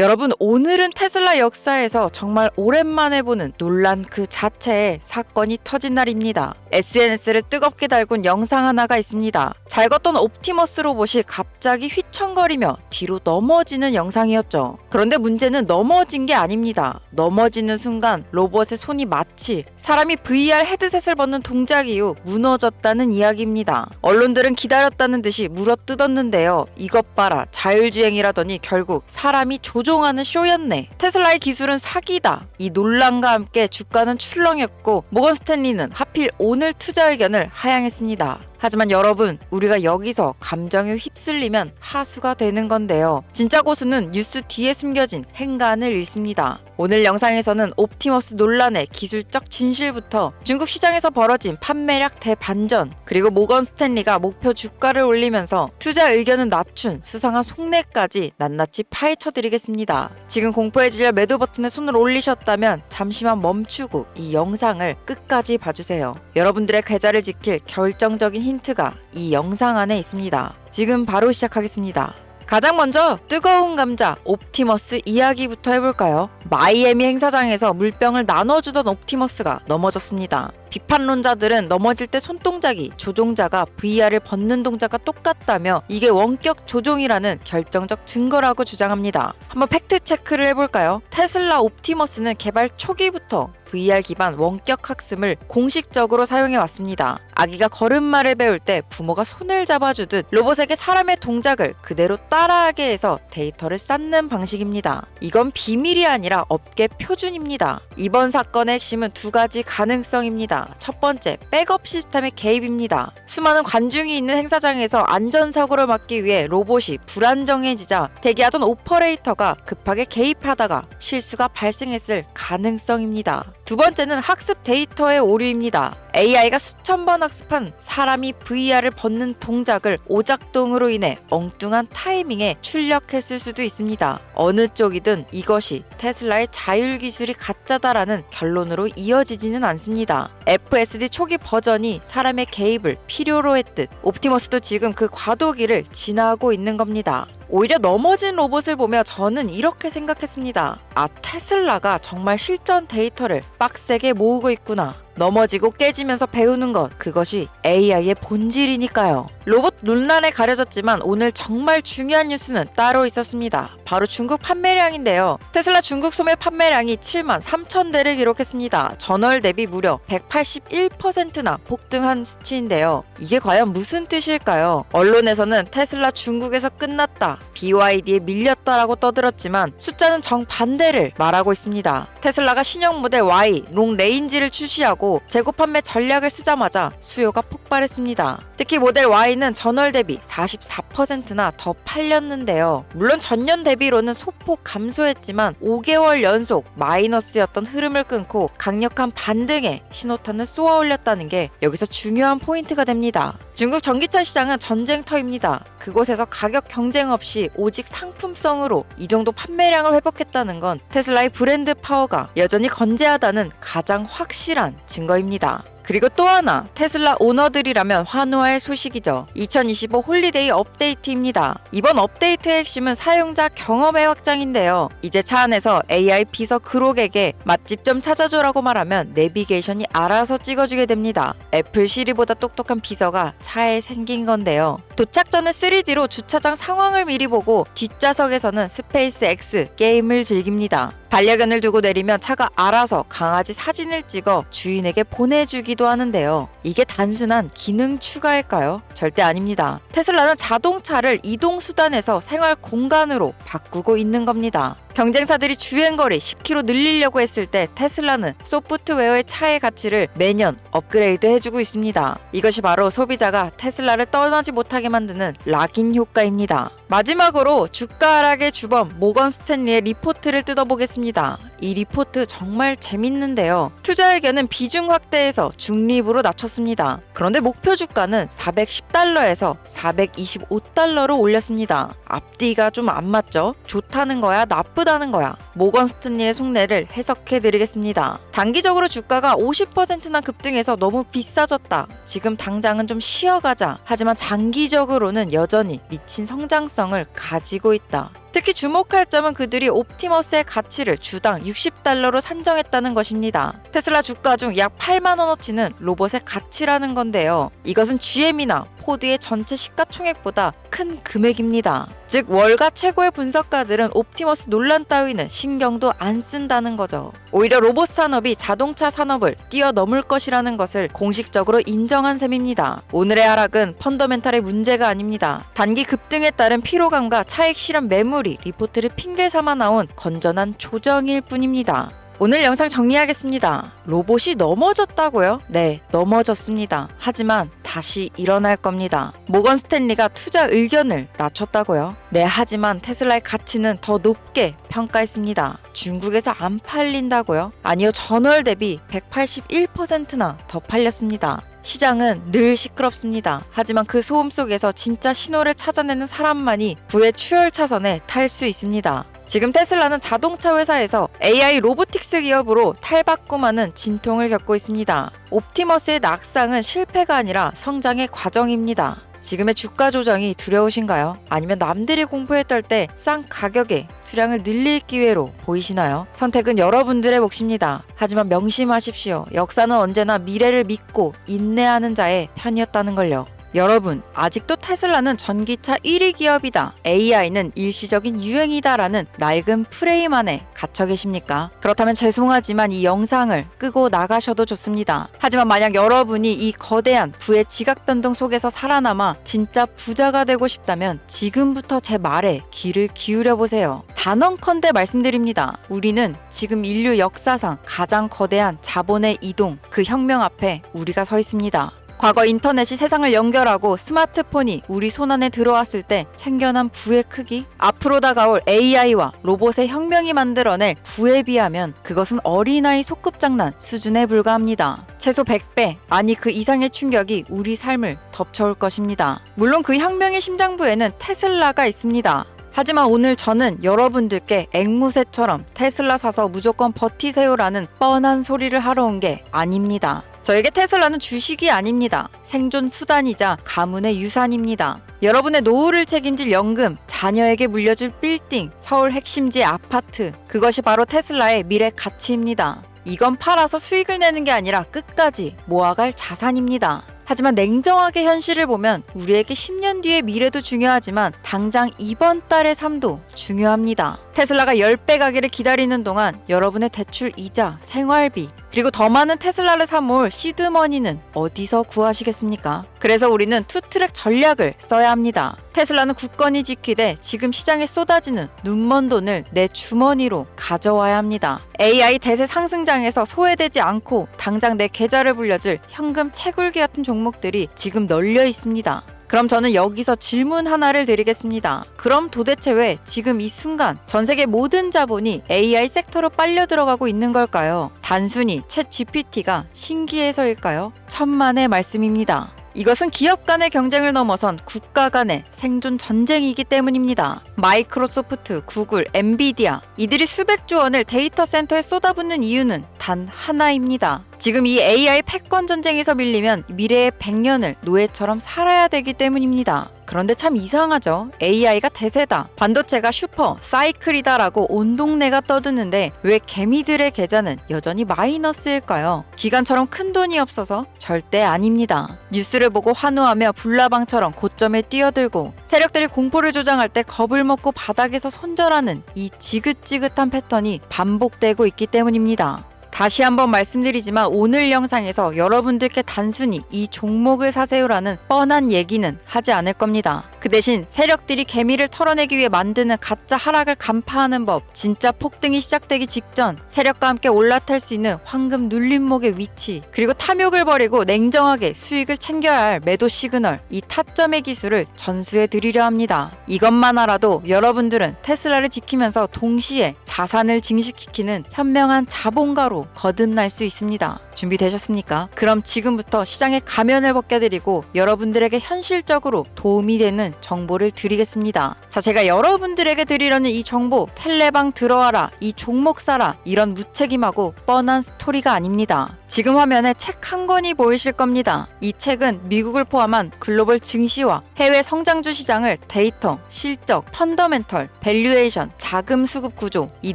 여러분, 오늘은 테슬라 역사에서 정말 오랜만에 보는 논란 그 자체의 사건이 터진 날입니다. SNS를 뜨겁게 달군 영상 하나가 있습니다. 잘 걷던 옵티머스 로봇이 갑자기 휘청거리며 뒤로 넘어지는 영상이었죠. 그런데 문제는 넘어진 게 아닙니다. 넘어지는 순간 로봇의 손이 마치 사람이 VR 헤드셋을 벗는 동작 이후 무너졌다는 이야기입니다. 언론들은 기다렸다는 듯이 물어뜯었는데요. 이것 봐라, 자율주행이라더니 결국 사람이 조종하는 쇼였네. 테슬라의 기술은 사기다. 이 논란과 함께 주가는 출렁였고 모건 스탠리는 하필 오늘 투자 의견을 하향했습니다. 하지만 여러분, 우리가 여기서 감정에 휩쓸리면 하수가 되는 건데요. 진짜 고수는 뉴스 뒤에 숨겨진 행간을 읽습니다. 오늘 영상에서는 옵티머스 논란의 기술적 진실부터 중국 시장에서 벌어진 판매량 대반전, 그리고 모건 스탠리가 목표 주가를 올리면서 투자 의견은 낮춘 수상한 속내까지 낱낱이 파헤쳐드리겠습니다. 지금 공포에 질려 매도 버튼에 손을 올리셨다면 잠시만 멈추고 이 영상을 끝까지 봐주세요. 여러분들의 계좌를 지킬 결정적인 힌트가 이 영상 안에 있습니다. 지금 바로 시작하겠습니다. 가장 먼저 뜨거운 감자 옵티머스 이야기부터 해볼까요? 마이애미 행사장에서 물병을 나눠주던 옵티머스가 넘어졌습니다. 비판론자들은 넘어질 때 손동작이 조종자가 VR을 벗는 동작과 똑같다며 이게 원격 조종이라는 결정적 증거라고 주장합니다. 한번 팩트 체크를 해볼까요? 테슬라 옵티머스는 개발 초기부터 VR 기반 원격 학습을 공식적으로 사용해 왔습니다. 아기가 걸음마를 배울 때 부모가 손을 잡아주듯 로봇에게 사람의 동작을 그대로 따라하게 해서 데이터를 쌓는 방식입니다. 이건 비밀이 아니라 업계 표준입니다. 이번 사건의 핵심은 두 가지 가능성입니다. 첫 번째, 백업 시스템의 개입입니다. 수많은 관중이 있는 행사장에서 안전사고를 막기 위해 로봇이 불안정해지자 대기하던 오퍼레이터가 급하게 개입하다가 실수가 발생했을 가능성입니다. 두 번째는 학습 데이터의 오류입니다. AI가 수천 번 학습한 사람이 VR을 벗는 동작을 오작동으로 인해 엉뚱한 타이밍에 출력했을 수도 있습니다. 어느 쪽이든 이것이 테슬라의 자율 기술이 가짜다라는 결론으로 이어지지는 않습니다. FSD 초기 버전이 사람의 개입을 필요로 했듯 옵티머스도 지금 그 과도기를 지나고 있는 겁니다. 오히려 넘어진 로봇을 보며 저는 이렇게 생각했습니다. 아, 테슬라가 정말 실전 데이터를 빡세게 모으고 있구나. 넘어지고 깨지면서 배우는 것, 그것이 AI의 본질이니까요. 로봇 논란에 가려졌지만 오늘 정말 중요한 뉴스는 따로 있었습니다. 바로 중국 판매량인데요. 테슬라 중국 소매 판매량이 7만 3천 대를 기록했습니다. 전월 대비 무려 181%나 폭등한 수치인데요. 이게 과연 무슨 뜻일까요? 언론에서는 테슬라 중국에서 끝났다, BYD에 밀렸다라고 떠들었지만 숫자는 정반대를 말하고 있습니다. 테슬라가 신형 모델 Y, 롱 레인지를 출시하고 재고 판매 전략을 쓰자마자 수요가 폭발했습니다. 특히 모델 Y는 전월 대비 44%나 더 팔렸는데요. 물론 전년 대비로는 소폭 감소했지만 5개월 연속 마이너스였던 흐름을 끊고 강력한 반등에 신호탄을 쏘아 올렸다는 게 여기서 중요한 포인트가 됩니다. 중국 전기차 시장은 전쟁터입니다. 그곳에서 가격 경쟁 없이 오직 상품성으로 이 정도 판매량을 회복했다는 건 테슬라의 브랜드 파워가 여전히 건재하다는 가장 확실한 증거입니다. 그리고 또 하나, 테슬라 오너들이라면 환호할 소식이죠. 2025 홀리데이 업데이트입니다. 이번 업데이트의 핵심은 사용자 경험의 확장인데요. 이제 차 안에서 AI 비서 그록에게 맛집 좀 찾아줘라고 말하면 내비게이션이 알아서 찍어주게 됩니다. 애플 시리보다 똑똑한 비서가 차에 생긴 건데요. 도착 전에 3D로 주차장 상황을 미리 보고 뒷좌석에서는 스페이스 X 게임을 즐깁니다. 반려견을 두고 내리면 차가 알아서 강아지 사진을 찍어 주인에게 보내주기도 하는데요. 이게 단순한 기능 추가일까요? 절대 아닙니다. 테슬라는 자동차를 이동수단에서 생활 공간으로 바꾸고 있는 겁니다. 경쟁사들이 주행거리 10km 늘리려고 했을 때 테슬라는 소프트웨어의 차의 가치를 매년 업그레이드 해주고 있습니다. 이것이 바로 소비자가 테슬라를 떠나지 못하게 만드는 락인 효과입니다. 마지막으로 주가 하락의 주범 모건 스탠리의 리포트를 뜯어보겠습니다. 이 리포트 정말 재밌는데요. 투자 의견은 비중 확대해서 중립으로 낮췄습니다. 그런데 목표 주가는 410달러에서 425달러로 올렸습니다. 앞뒤가 좀 안 맞죠? 좋다는 거야? 나쁘다는 거야? 모건 스탠리의 속내를 해석해드리겠습니다. 단기적으로 주가가 50%나 급등해서 너무 비싸졌다. 지금 당장은 좀 쉬어가자. 하지만 장기적으로는 여전히 미친 성장성을 가지고 있다. 특히 주목할 점은 그들이 옵티머스의 가치를 주당 $60로 산정했다는 것입니다. 테슬라 주가 중 약 8만 원어치는 로봇의 가치라는 건데요. 이것은 GM이나 포드의 전체 시가총액보다 큰 금액입니다. 즉 월가 최고의 분석가들은 옵티머스 논란 따위는 신경도 안 쓴다는 거죠. 오히려 로봇 산업이 자동차 산업을 뛰어넘을 것이라는 것을 공식적으로 인정한 셈입니다. 오늘의 하락은 펀더멘탈의 문제가 아닙니다. 단기 급등에 따른 피로감과 차익 실현 매물이 리포트를 핑계 삼아 나온 건전한 조정일 뿐입니다. 오늘 영상 정리하겠습니다. 로봇이 넘어졌다고요? 네, 넘어졌습니다. 하지만 다시 일어날 겁니다. 모건 스탠리가 투자 의견을 낮췄다고요? 네, 하지만 테슬라의 가치는 더 높게 평가했습니다. 중국에서 안 팔린다고요? 아니요, 전월 대비 181%나 더 팔렸습니다. 시장은 늘 시끄럽습니다. 하지만 그 소음 속에서 진짜 신호를 찾아내는 사람만이 부의 추월 차선에 탈 수 있습니다. 지금 테슬라는 자동차 회사에서 AI 로보틱스 기업으로 탈바꿈하는 진통을 겪고 있습니다. 옵티머스의 낙상은 실패가 아니라 성장의 과정입니다. 지금의 주가 조정이 두려우신가요? 아니면 남들이 공포에 떨 때 싼 가격에 수량을 늘릴 기회로 보이시나요? 선택은 여러분들의 몫입니다. 하지만 명심하십시오. 역사는 언제나 미래를 믿고 인내하는 자의 편이었다는 걸요. 여러분, 아직도 테슬라는 전기차 1위 기업이다, AI는 일시적인 유행이다라는 낡은 프레임 안에 갇혀 계십니까? 그렇다면 죄송하지만 이 영상을 끄고 나가셔도 좋습니다. 하지만 만약 여러분이 이 거대한 부의 지각 변동 속에서 살아남아 진짜 부자가 되고 싶다면 지금부터 제 말에 귀를 기울여 보세요. 단언컨대 말씀드립니다. 우리는 지금 인류 역사상 가장 거대한 자본의 이동, 그 혁명 앞에 우리가 서 있습니다. 과거 인터넷이 세상을 연결하고 스마트폰이 우리 손안에 들어왔을 때 생겨난 부의 크기, 앞으로 다가올 AI와 로봇의 혁명이 만들어낼 부에 비하면 그것은 어린아이 소꿉장난 수준에 불과합니다. 최소 100배, 아니 그 이상의 충격이 우리 삶을 덮쳐올 것입니다. 물론 그 혁명의 심장부에는 테슬라가 있습니다. 하지만 오늘 저는 여러분들께 앵무새처럼 테슬라 사서 무조건 버티세요라는 뻔한 소리를 하러 온 게 아닙니다. 저에게 테슬라는 주식이 아닙니다. 생존 수단이자 가문의 유산입니다. 여러분의 노후를 책임질 연금, 자녀에게 물려줄 빌딩, 서울 핵심지 아파트, 그것이 바로 테슬라의 미래 가치입니다. 이건 팔아서 수익을 내는 게 아니라 끝까지 모아갈 자산입니다. 하지만 냉정하게 현실을 보면 우리에게 10년 뒤의 미래도 중요하지만 당장 이번 달의 삶도 중요합니다. 테슬라가 10배 가기를 기다리는 동안 여러분의 대출 이자, 생활비, 그리고 더 많은 테슬라를 사모을 시드머니는 어디서 구하시겠습니까? 그래서 우리는 투트랙 전략을 써야 합니다. 테슬라는 굳건히 지키되 지금 시장에 쏟아지는 눈먼 돈을 내 주머니로 가져와야 합니다. AI 대세 상승장에서 소외되지 않고 당장 내 계좌를 불려줄 현금 채굴기 같은 종목들이 지금 널려 있습니다. 그럼 저는 여기서 질문 하나를 드리겠습니다. 그럼 도대체 왜 지금 이 순간 전 세계 모든 자본이 AI 섹터로 빨려 들어가고 있는 걸까요? 단순히 챗 GPT가 신기해서일까요? 천만의 말씀입니다. 이것은 기업 간의 경쟁을 넘어선 국가 간의 생존 전쟁이기 때문입니다. 마이크로소프트, 구글, 엔비디아, 이들이 수백조 원을 데이터 센터에 쏟아붓는 이유는 단 하나입니다. 지금 이 AI 패권 전쟁에서 밀리면 미래의 100년을 노예처럼 살아야 되기 때문입니다. 그런데 참 이상하죠. AI가 대세다, 반도체가 슈퍼, 사이클이다 라고 온 동네가 떠드는데 왜 개미들의 계좌는 여전히 마이너스일까요? 기관처럼 큰 돈이 없어서? 절대 아닙니다. 뉴스를 보고 환호하며 불나방처럼 고점에 뛰어들고 세력들이 공포를 조장할 때 겁을 먹고 바닥에서 손절하는 이 지긋지긋한 패턴이 반복되고 있기 때문입니다. 다시 한번 말씀드리지만 오늘 영상에서 여러분들께 단순히 이 종목을 사세요라는 뻔한 얘기는 하지 않을 겁니다. 그 대신 세력들이 개미를 털어내기 위해 만드는 가짜 하락을 간파하는 법, 진짜 폭등이 시작되기 직전 세력과 함께 올라탈 수 있는 황금 눌림목의 위치, 그리고 탐욕을 버리고 냉정하게 수익을 챙겨야 할 매도 시그널, 이 타점의 기술을 전수해 드리려 합니다. 이것만 알아도 여러분들은 테슬라를 지키면서 동시에 자산을 증식시키는 현명한 자본가로 거듭날 수 있습니다. 준비되셨습니까? 그럼 지금부터 시장의 가면을 벗겨드리고 여러분들에게 현실적으로 도움이 되는 정보를 드리겠습니다. 자, 제가 여러분들에게 드리려는 이 정보, 텔레방 들어와라, 이 종목 사라, 이런 무책임하고 뻔한 스토리가 아닙니다. 지금 화면에 책 한 권이 보이실 겁니다. 이 책은 미국을 포함한 글로벌 증시와 해외 성장주 시장을 데이터, 실적, 펀더멘털, 밸류에이션, 자금 수급 구조 이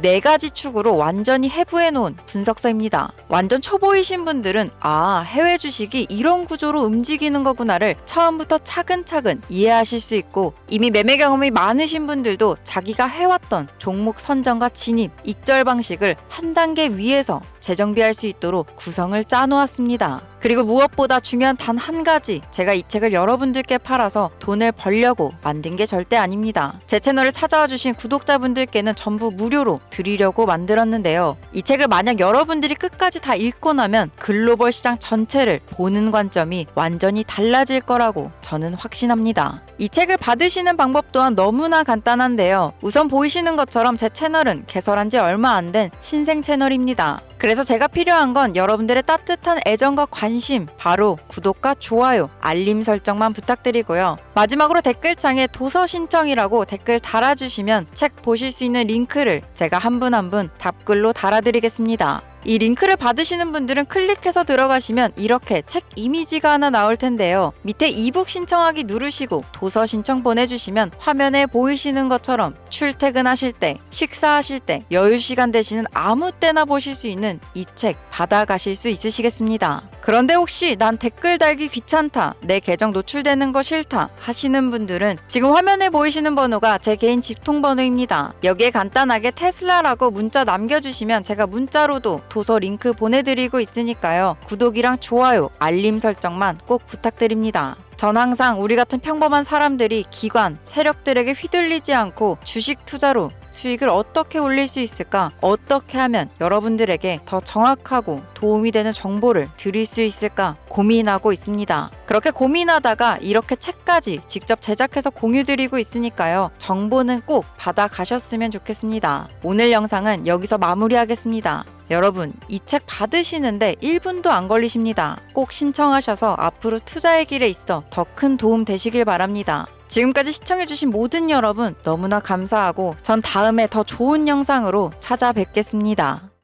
네 가지 축으로 완전히 해부해 놓은 분석서입니다. 완전 초보이신 분들은 해외 주식이 이런 구조로 움직이는 거구나를 처음부터 차근차근 이해하실 수 있고, 이미 매매 경험이 많으신 분들도 자기가 해왔던 종목 선정과 진입, 익절 방식을 한 단계 위에서 재정비할 수 있도록 구성을 짜놓았습니다. 그리고 무엇보다 중요한 단 한 가지, 제가 이 책을 여러분들께 팔아서 돈을 벌려고 만든 게 절대 아닙니다. 제 채널을 찾아와 주신 구독자분들께는 전부 무료로 드리려고 만들었는데요. 이 책을 만약 여러분들이 끝까지 다 읽고 나면 글로벌 시장 전체를 보는 관점이 완전히 달라질 거라고 저는 확신합니다. 이 책을 받으시는 방법 또한 너무나 간단한데요. 우선 보이시는 것처럼 제 채널은 개설한 지 얼마 안 된 신생 채널입니다. 그래서 제가 필요한 건 여러분들의 따뜻한 애정과 관심, 바로 구독과 좋아요, 알림 설정만 부탁드리고요. 마지막으로 댓글창에 도서 신청이라고 댓글 달아주시면 책 보실 수 있는 링크를 제가 한 분 한 분 답글로 달아드리겠습니다. 이 링크를 받으시는 분들은 클릭해서 들어가시면 이렇게 책 이미지가 하나 나올 텐데요. 밑에 이북 신청하기 누르시고 도서 신청 보내주시면 화면에 보이시는 것처럼 출퇴근하실 때, 식사하실 때, 여유 시간 되시는 아무 때나 보실 수 있는 이 책 받아가실 수 있으시겠습니다. 그런데 혹시 난 댓글 달기 귀찮다, 내 계정 노출되는 거 싫다 하시는 분들은 지금 화면에 보이시는 번호가 제 개인 직통번호입니다. 여기에 간단하게 테슬라라고 문자 남겨주시면 제가 문자로도 도서 링크 보내드리고 있으니까요. 구독이랑 좋아요, 알림 설정만 꼭 부탁드립니다. 전 항상 우리 같은 평범한 사람들이 기관, 세력들에게 휘둘리지 않고 주식 투자로 수익을 어떻게 올릴 수 있을까? 어떻게 하면 여러분들에게 더 정확하고 도움이 되는 정보를 드릴 수 있을까? 고민하고 있습니다. 그렇게 고민하다가 이렇게 책까지 직접 제작해서 공유드리고 있으니까요. 정보는 꼭 받아가셨으면 좋겠습니다. 오늘 영상은 여기서 마무리하겠습니다. 여러분, 이 책 받으시는데 1분도 안 걸리십니다. 꼭 신청하셔서 앞으로 투자의 길에 있어 더 큰 도움 되시길 바랍니다. 지금까지 시청해주신 모든 여러분 너무나 감사하고 전 다음에 더 좋은 영상으로 찾아뵙겠습니다.